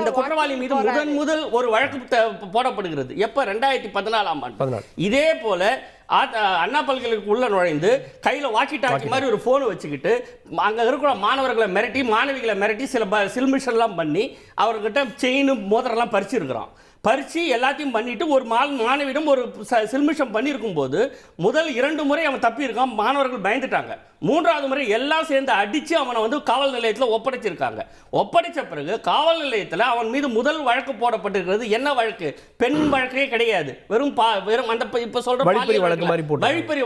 அந்த குற்றவாளி மீது முதல் ஒரு வழக்கு போடப்படுகிறது. எப்ப 2014ஆம் ஆண்டு. இதே போல அண்ணா பல்கலைக்கழகம் உள்ள நுழைந்து கையில் வாக்கி டாக்கி மாதிரி ஒரு போன் வச்சுக்கிட்டு அங்க இருக்கிற மாணவர்களை மிரட்டி மாணவிகளை மிரட்டி சில சில்மிஷன்லாம் பண்ணி அவர்கிட்ட செயின் மோதிரம்லாம் பறிச்சிருக்கிறான். பறிச்சு எல்லாத்தையும் பண்ணிட்டு ஒரு மாணவியிடம் ஒரு சில்மிஷம் பண்ணியிருக்கும் போது முதல் 2 முறை அவன் தப்பி இருக்கான். மாணவர்கள் பயந்துட்டாங்க. 3வது முறை எல்லாம் சேர்ந்து அடிச்சு அவனை வந்து காவல் நிலையத்தில் ஒப்படைச்சிருக்காங்க. ஒப்படைச்ச பிறகு காவல் நிலையத்தில் அவன் மீது முதல் வழக்கு போடப்பட்டிருக்கிறது. என்ன வழக்கு? பெண் வழக்கே கிடையாது. வெறும் அந்த இப்ப சொல்ற வழிப்பறி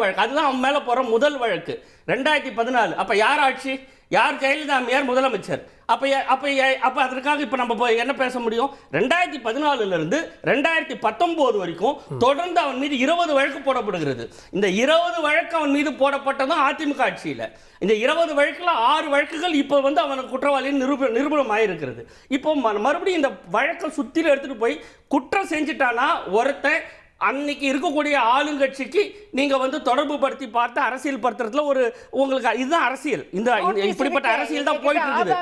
வழக்கு. அதுதான் அவன் மேல போற முதல் வழக்கு. 2014. அப்ப யார் ஆட்சி? யார்? ஜெயலலிதா அம்மையார் முதலமைச்சர். அப்ப அதற்காக இப்ப நம்ம என்ன பேச முடியும்? 2014 இருந்து 2019 வரைக்கும் தொடர்ந்து அவன் மீது 20 வழக்கு போடப்படுகிறது. இந்த 20 வழக்கு அவன் மீது போடப்பட்டதும் அதிமுக ஆட்சியில். இந்த 20 வழக்குல 6 வழக்குகள் இப்ப வந்து அவனுக்கு குற்றவாளியின் நிரூபணம் ஆயிருக்கிறது. இப்போ மறுபடியும் இந்த வழக்கை சுத்தில எடுத்துட்டு போய் குற்றம் செஞ்சுட்டானா ஒருத்தன் அன்னைக்கு இருக்கக்கூடிய ஆளுங்கட்சிக்கு நீங்க வந்து தொடர்பு படுத்தி பார்த்து அரசியல் படுத்துறதுல ஒரு உங்களுக்கு இதுதான் அரசியல். இந்த இப்படிப்பட்ட அரசியல் தான் போயிட்டு இருக்குது.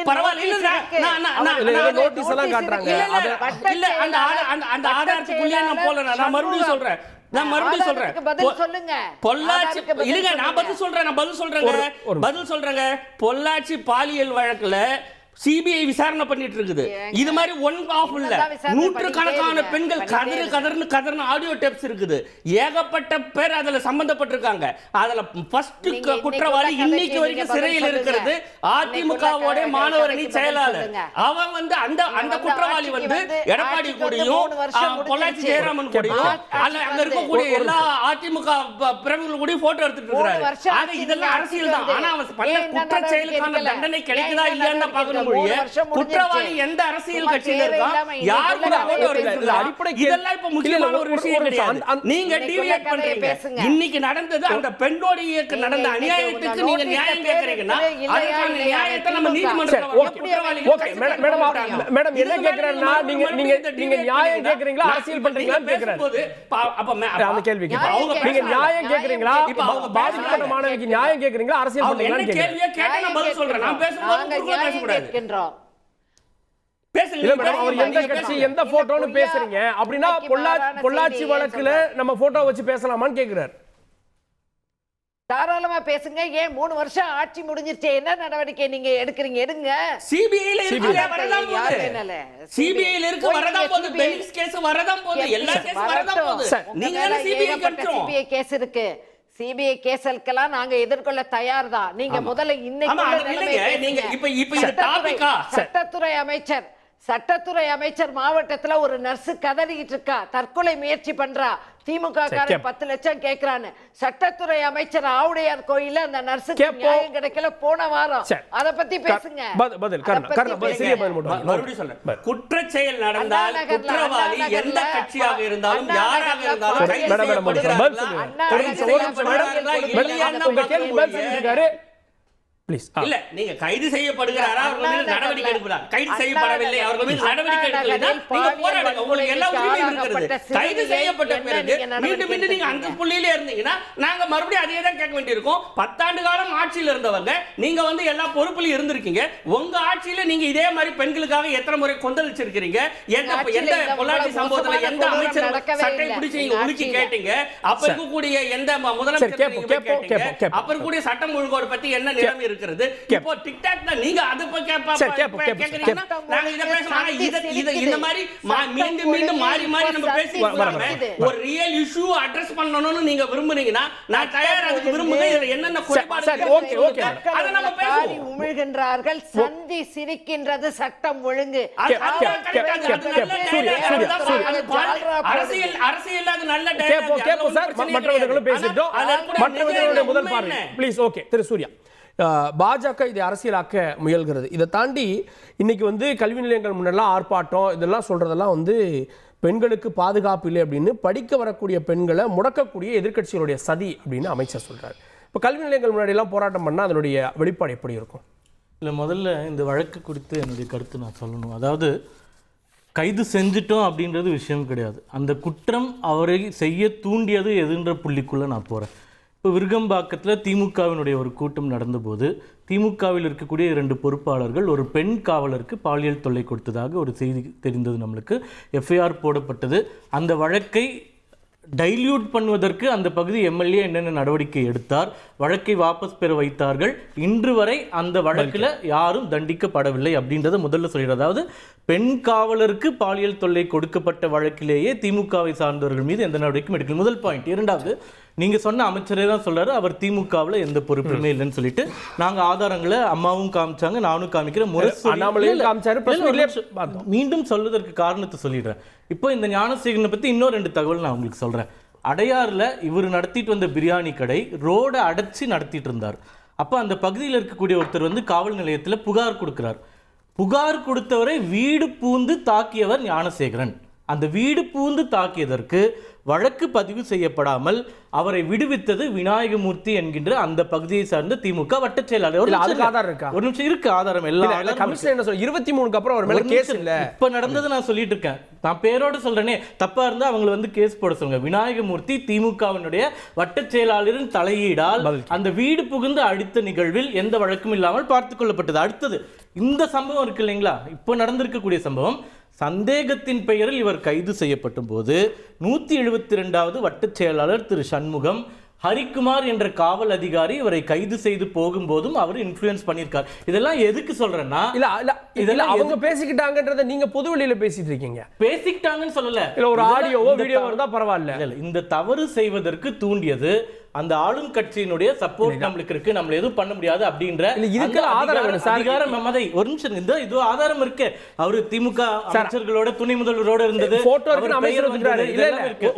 பரவாயில்ல, அந்த ஆதாரத்துக்குள்ளே நான் போல நான் மறுபடியும் சொல்றேன். பொள்ளாச்சி இல்லைங்க, நான் பதில் சொல்றேங்க. பொள்ளாச்சி பாலியல் வழக்குல சிபிஐ விசாரணை பண்ணிட்டு இருக்குது. இது மாதிரி ஒன் ஆஃப் இல்ல, நூற்றுக்கணக்கான பெண்கள் கதர்னு ஆடியோ டேப்ஸ் இருக்குது. ஏகப்பட்ட பேர் அதுல சம்பந்தப்பட்டிருக்காங்க. அதுல ஃபர்ஸ்ட் குற்றவாளி இன்னைக்கு வரைக்கும் சிறையில் இருக்கிறது அதிமுகவோட மாணவர் அணி செயலாளர். அவன் வந்து அந்த குற்றவாளி வந்து எடப்பாடி கூடயும் பொள்ளாச்சி ஜெயராமன் கூடயும் அங்க இருக்கக்கூடிய எல்லா அதிமுக பிரமுகர்கள் கூட போட்டோ எடுத்துட்டு இருக்காரு. ஆக இதெல்லாம் அரசியல் தான். ஆனா அவன் பண்ண குற்ற செயலுக்கான தண்டனை கிடைக்குதா இல்லையான்னு பார்க்கணும். குற்றவாளி எந்த அரசியல் கட்சியில இருக்கா, யார் கூட போட்டோ எடுத்துருக்கா, இதெல்லாம் இப்ப முக்கியமான ஒரு விஷயம் கிடையாது. நீங்க டிவியேட் பண்றீங்க. இன்னைக்கு நடந்தது அந்த பெண்ணோட நடந்த அநியாயத்துக்கு நீங்க நியாயம் கேக்குறீங்கன்னா அதுக்கான நியாயத்தை நம்ம நீதிமன்றத்துல குற்றவாளிகள் மேடம் என்ன கேக்குறேன்னா நீங்க நியாயம் கேக்குறீங்களா அரசியல் பண்றீங்களான்னு கேக்குறேன். அப்ப அந்த கேள்விக்கு நீங்க நியாயம் கேக்குறீங்களா, பாதிக்கப்பட்ட மாணவிக்கு நியாயம் கேக்குறீங்களா அரசியல் பண்றீங்களான்னு கேக்குறேன். கேள்வியை கேட்டா நான் பதில் சொல்றேன். நான் பேசும்போது பேசக்கூடாது. எந்த கட்சி எந்த போட்டோன்னு பேசுறீங்க அப்படின்னா பொள்ளாச்சி வழக்குல நம்ம போட்டோ வச்சு பேசலாமான்னு கேக்குறாரு. தாராளமா பேசுங்க. ஏன் 3 வருஷம் ஆட்சி முடிஞ்சிருச்சு, என்ன நடவடிக்கை நீங்க எடுக்கிறீங்க? எடுங்க. சிபிஐல இருக்கு வரதான் போகுது. சிபிஐல இருக்கு வரதான் போகுது. பெலிக்ஸ் கேஸ் வரதான் போகுது. எல்லா கேஸ் வரதான் போகுது. நீங்க சிபிஐ கேஸ் இருக்கு. சிபிஐ கேஸ்களுக்கெல்லாம் நாங்க எதிர்கொள்ள தயார் தான். நீங்க முதல்ல சட்டத்துறை அமைச்சர் மாவட்டத்துல ஒரு நர்ஸ் கதறிட்டு இருக்கா, தற்கொலை முயற்சி பண்றா, திமுக காரன் 10 லட்சம் கேக்குறான்னு. சட்டத்துறை அமைச்சர் ஆவுடையார் கோயில அந்த நர்ஸுக்கு நியாயம் கிடைக்கல போன வாரம். அத பத்தி பேசுங்க. மறுபடியும் சொல்றேன். குற்ற செயல் நடந்தால் குற்றவாளி எந்த கட்சியாக இருந்தாலும் யாராக இருந்தாலும் இல்ல நீங்க கைது செய்யப்படுகிறாரா, அவர்கள் மீது நடவடிக்கை எடுக்கிறார். கைது செய்யப்படவில்லை, அவர்கள் மீது நடவடிக்கை எடுக்கலைன்னா நீங்க போராடுங்க. உங்களுக்கு எல்லா உரிமையும் இருக்கிறது. கைது செய்யப்பட்ட பிறகு மீண்டும் நீங்க அந்த புள்ளியிலே இருந்தீங்கன்னா நாங்க மறுபடியும் அதே தான் கேட்க வேண்டியிருக்கும். 10 ஆண்டு காலம் ஆட்சியில் இருந்தவங்க நீங்க வந்து எல்லா பொறுப்புலையும் இருந்திருக்கீங்க. உங்க ஆட்சியில நீங்க இதே மாதிரி பெண்களுக்காக எத்தனை முறை கொந்தளிச்சிருக்கீங்க? எந்த பொள்ளாச்சி சம்பவத்துல எந்த அமைச்சர் சட்டை பிடிச்சி நீங்க உலுக்கி கேட்டீங்க? அப்ப இருக்கக்கூடிய எந்த முதலமைச்சர் கேட்டீங்க? அப்ப இருக்கக்கூடிய சட்டம் ஒழுங்கோடு பத்தி என்ன நிலைமை இருக்கு? இப்போ டிக்டாக்ல நீங்க அது கேக்குறீங்கன்னா நாங்க இத பேசலாம். இந்த மாதிரி மீண்டும் மாறி நம்ம பேசிட்டு ஒரு ரியல் இஷ்யூ அட்ரஸ் பண்ணனும்னு நீங்க விரும்புறீங்கன்னா நான் தயாரா அதுக்கு விரும்புங்க. இதுல என்னென்ன குறைபாடு ஓகே அத நம்ம பேசுவோம். உமிழ்கின்றார்கள், சந்தி சிரிக்கின்றது சட்டம் ஒழுங்கு. அரசியல் அது நல்ல கேப்போ சார். மற்றவர்களும் பேசிட்டோம். மற்றவர்களுடைய முதல் பார்வை ப்ளீஸ். ஓகே திரு சூர்யா, பாஜக இதை அரசியலாக்க முயல்கிறது. இதை தாண்டி இன்னைக்கு வந்து கல்வி நிலையங்கள் முன்னெல்லாம் ஆர்ப்பாட்டம் இதெல்லாம் சொல்றதெல்லாம் வந்து பெண்களுக்கு பாதுகாப்பு இல்லை அப்படின்னு படிக்க வரக்கூடிய பெண்களை முடக்கக்கூடிய எதிர்க்கட்சிகளுடைய சதி அப்படின்னு அமைச்சர் சொல்றாரு. இப்போ கல்வி நிலையங்கள் முன்னாடி எல்லாம் போராட்டம் பண்ணால் அதனுடைய வெளிப்பாடு எப்படி இருக்கும்? இல்லை, முதல்ல இந்த வழக்கு குறித்து என்னுடைய கருத்து நான் சொல்லணும். அதாவது கைது செஞ்சிட்டோம் அப்படின்றது விஷயம் கிடையாது. அந்த குற்றம் அவரை செய்ய தூண்டியது எதுன்ற புள்ளிக்குள்ளே நான் போகிறேன். இப்போ விருகம்பாக்கத்தில் திமுகவினுடைய ஒரு கூட்டம் நடந்தபோது திமுகவில் இருக்கக்கூடிய 2 பொறுப்பாளர்கள் ஒரு பெண் காவலருக்கு பாலியல் தொல்லை கொடுத்ததாக ஒரு செய்தி தெரிந்தது நம்மளுக்கு. எஃப்ஐஆர் போடப்பட்டது. அந்த வழக்கை டைல்யூட் பண்ணுவதற்கு அந்த பகுதி எம்எல்ஏ என்னென்ன நடவடிக்கை எடுத்தார், வழக்கை வாபஸ் பெற வைத்தார்கள். இன்று வரை அந்த வழக்கில் யாரும் தண்டிக்கப்படவில்லை அப்படின்றத முதல்ல சொல்லிடுறது. அதாவது பெண் காவலருக்கு பாலியல் தொல்லை கொடுக்கப்பட்ட வழக்கிலேயே திமுகவை சார்ந்தவர்கள் மீது எந்த நடவடிக்கையும் எடுக்கல. முதல் பாயிண்ட். இரண்டாவது, நீங்க சொன்ன அமைச்சரே தான் சொல்றாரு அவர் திமுகவில் எந்த பொறுப்புமே இல்லைன்னு சொல்லிட்டு. நாங்க ஆதாரங்களை அம்மாவும் காமிச்சாங்க, நானும் காமிக்கிறேன். மீண்டும் சொல்வதற்கு காரணத்தை சொல்லிடுறேன். இப்போ இந்த ஞானசேகரனை பத்தி இன்னும் 2 தகவல் நான் உங்களுக்கு சொல்றேன். அடையாறுல இவர் நடத்திட்டு வந்த பிரியாணி கடை ரோடை அடைச்சி நடத்திட்டு இருந்தார். அப்போ அந்த பகுதியில் இருக்கக்கூடிய ஒருத்தர் வந்து காவல் நிலையத்தில் புகார் கொடுக்கிறார். புகார் கொடுத்தவரை வீடு பூந்து தாக்கியவர் ஞானசேகரன். அந்த வீடு பூந்து தாக்கியதற்கு வழக்கு பதிவு செய்யப்படாமல் அவரை விடுவித்தது விநாயகமூர்த்தி என்கின்ற அந்த பகுதியை சார்ந்த திமுக வட்டச் செயலாளர். ஒரு நிமிஷம் இருக்கு, ஆதாரம் எல்லாம் 23க்கு அப்புறம் அவர் மேல கேஸ் இல்ல. இப்ப நடந்தது நான் சொல்லிட்டு இருக்கேன். நான் பேரோட சொல்றேனே, தப்பா இருந்தா அவங்களை வந்து கேஸ் போட சொல்லுங்க. விநாயகமூர்த்தி திமுகவினுடைய வட்டச் செயலாளரின் தலையீடால் அந்த வீடு புகுந்து அடித்த நிகழ்வில் எந்த வழக்கும் இல்லாமல் பார்த்துக் கொள்ளப்பட்டது. அடுத்தது இந்த சம்பவம் இருக்கு இல்லைங்களா, இப்ப நடந்திருக்கக்கூடிய சம்பவம். சந்தேகத்தின் பெயரில் இவர் கைது செய்யப்பட்ட போது 172வது வட்டச் செயலாளர் திரு சண்முகம் ஹரிக்குமார் என்ற காவல் அதிகாரி இவரை கைது செய்து போகும்போதும் அவர் இன்ஃப்ளூயன்ஸ் பண்ணியிருக்கார். இதெல்லாம் எதுக்கு சொல்றேன்னா, இதெல்லாம் அவங்க பேசிக்கிட்டாங்கன்றத நீங்க பொது வெளியில பேசிட்டு இருக்கீங்க. பேசிக்கிட்டாங்கன்னு சொல்லல, இல்ல ஒரு ஆடியோவோ வீடியோவோ இருந்தா பரவாயில்ல. இந்த தவறு செய்வதற்கு தூண்டியது அந்த ஆளும் கட்சியினுடைய சப்போர்ட் நம்மளுக்கு இருக்கு, நம்ம எதுவும் பண்ண முடியாது அப்படின்ற அதிகாரம் மமதை. ஒரு நிமிஷம், இதோ ஆதாரம் இருக்கு. அவரு திமுக அமைச்சர்களோட துணை முதல்வரோட இருந்தது.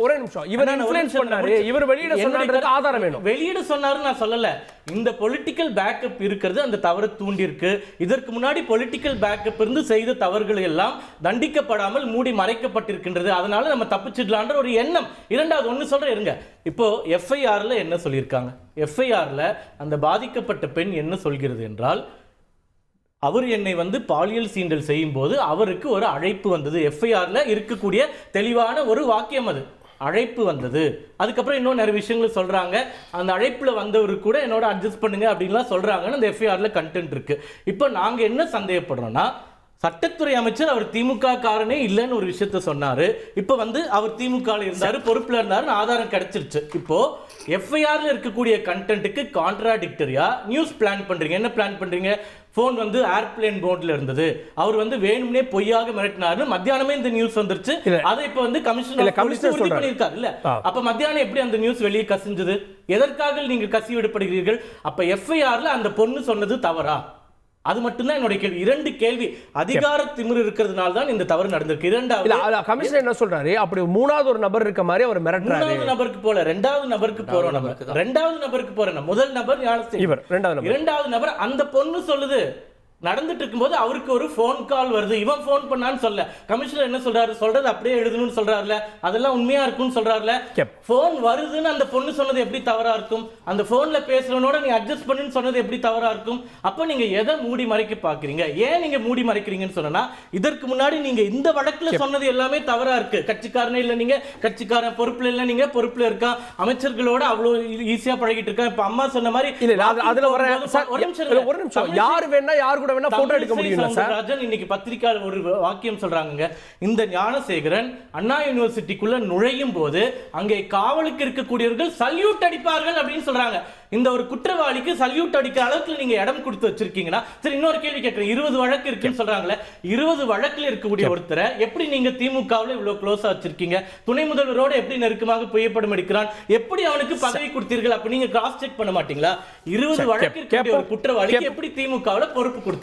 ஒரு நிமிஷம், இவர் இன்ஃப்ளூயன்ஸ் பண்ணாரு, இவர் வெளியிட சொன்னாரு, ஆதாரம் வேணும். வெளியிட சொன்னாரு நான் சொல்லல. இந்த பொலிட்டிக்கல் பேக்கப் இருக்கிறது அந்த தவறு தூண்டி இருக்கு. இதற்கு முன்னாடி பொலிட்டிக்கல் பேக்கப் இருந்து செய்த தவறுகள் எல்லாம் தண்டிக்கப்படாமல் மூடி மறைக்கப்பட்டிருக்கின்றது. அதனால நம்ம தப்பிச்சிடலான்ற ஒரு எண்ணம். இரண்டாவது ஒன்னு சொல்றேன் இருங்க. இப்போ எஃப்ஐஆர்ல என்ன சொல்லியிருக்காங்க? எஃப்ஐஆர்ல அந்த பாதிக்கப்பட்ட பெண் என்ன சொல்கிறது என்றால், அவர் என்னை வந்து பாலியல் சீண்டல் செய்யும் போது அவருக்கு ஒரு அழைப்பு வந்தது. எஃப்ஐஆர்ல இருக்கக்கூடிய தெளிவான ஒரு வாக்கியம் அது. அழைப்பு வந்தது. அதுக்கப்புறம் இன்னும் நிறைய விஷயங்கள் சொல்றாங்க. அந்த அழைப்புல வந்தவரு கூட என்னோட அட்ஜஸ்ட் பண்ணுங்க அப்படின்லாம் சொல்றாங்கன்னு அந்த எஃப்ஐஆர்ல கண்டென்ட் இருக்கு. இப்போ நாங்க என்ன சந்தேகப்படுறோம்னா, சட்டத்துறை அமைச்சர் அவர் திமுக காரனே இல்லைன்னு ஒரு விஷயத்த சொன்னாரு. இப்போ வந்து அவர் திமுக இருந்தாரு, பொறுப்புல இருந்தாரு, ஆதாரம் கிடைச்சிருச்சு. இப்போ எஃப்ஐஆர்ல இருக்கக்கூடிய கண்டென்ட்டுக்கு கான்ட்ராடிக்டரியா நியூஸ் பிளான் பண்றீங்க. என்ன பிளான் பண்றீங்க? போன் வந்து ஏர்பிளேன் போர்ட்ல இருந்தது, அவர் வந்து வேணும்னே பொய்யாக மிரட்டினாரு. மத்தியானமே இந்த நியூஸ் வந்துருச்சு. அதை இப்ப வந்து கமிஷனர் பண்ணிருக்காரு இல்ல. அப்ப மத்தியானம் எப்படி அந்த நியூஸ் வெளியே கசிஞ்சது? எதற்காக நீங்க கசி விடப்படுகிறீர்கள்? அப்ப எஃப்ஐஆர்ல அந்த பொண்ணு சொன்னது தவறா? அது மட்டும்தான் என்னுடைய கேள்வி. 2 கேள்வி. அதிகார திமிரு இருக்கிறதுனால தான் இந்த தவறு நடந்திருக்கு. இரண்டாவது, கமிஷனர் என்ன சொல்றாரு? அப்படி 3வது ஒரு நபர் இருக்க மாதிரி அவர் மிரட்டுறாரு. 3வது நபருக்கு போல 2வது நபருக்கு போறோம். நம்ம 2வது நபருக்கு போறோம். முதல் நபர் இவர், 2வது நபர் அந்த பொண்ணு சொல்லுது. நடந்துட்டு இருக்கும்போது அவருக்கு ஒரு போன் கால் வருது. இவன் போன் பண்ணான்னு சொல்ல, கமிஷனர் என்ன சொல்றாரு? சொல்றது அப்படியே எழுதணும்னு சொல்றாருல, அதெல்லாம் உண்மையா இருக்கும்னு சொல்றாருல. போன் வருதுன்னு அந்த பொண்ணு சொன்னது எப்படி தவறா இருக்கும்? அந்த போன்ல பேசுறவனோட நீ அட்ஜஸ்ட் பண்ணுன்னு சொன்னது எப்படி தவறா இருக்கும்? அப்ப நீங்க எதை மூடி மறைக்க பாக்குறீங்க? ஏன் நீங்க மூடி மறைக்கிறீங்கன்னு சொன்னா, இதற்கு முன்னாடி நீங்க இந்த வழக்குல சொன்னது எல்லாமே தவறா இருக்கு. கட்சிக்காரனே இல்ல, நீங்க கட்சிக்காரன் பொறுப்புல இல்ல, நீங்க பொறுப்புல இருக்கா, அமைச்சர்களோட அவ்வளவு ஈஸியா பழகிட்டு இருக்கா. இப்ப அம்மா சொன்ன மாதிரி அதுல ஒரு நிமிஷம், யாரு வேணா யாரு கூட போட்டோ எடுக்க முடியும் சார். ராஜன் இன்னைக்கு பத்திரிகையாளர் ஒரு வாக்கியம் சொல்றாங்க. இந்த ஞானசேகரன் அண்ணா யூனிவர்சிட்டிக்குள்ள நுழையும் போது அங்கே காவலுக்கு இருக்கக்கூடியவர்கள் சல்யூட் அடிப்பார்கள் அப்படின்னு சொல்றாங்க. இந்த ஒரு குற்றவாளிக்கு சல்யூட் அடிக்க அளவுக்கு நீங்க இடம் கொடுத்து வச்சிருக்கீங்கன்னா சரி. இன்னொரு கேள்வி கேட்கிறேன். 20 வழக்கு இருக்குன்னு சொல்றாங்களே, 20 வழக்குல இருக்கக்கூடிய ஒருத்தரை எப்படி நீங்க திமுகவில் இவ்வளவு க்ளோஸா வச்சிருக்கீங்க? துணை முதல்வரோட எப்படி நெருக்கமாக புகைப்படம் எடுக்கிறான்? எப்படி அவனுக்கு பதவி கொடுத்தீர்கள்? அப்ப நீங்க கிராஸ் செக் பண்ண மாட்டீங்களா? 20 வழக்கு இருக்கக்கூடிய ஒரு குற்றவாளிக்கு எப்படி திமுகவில் பொறுப்பு கொடுத்தீங்க?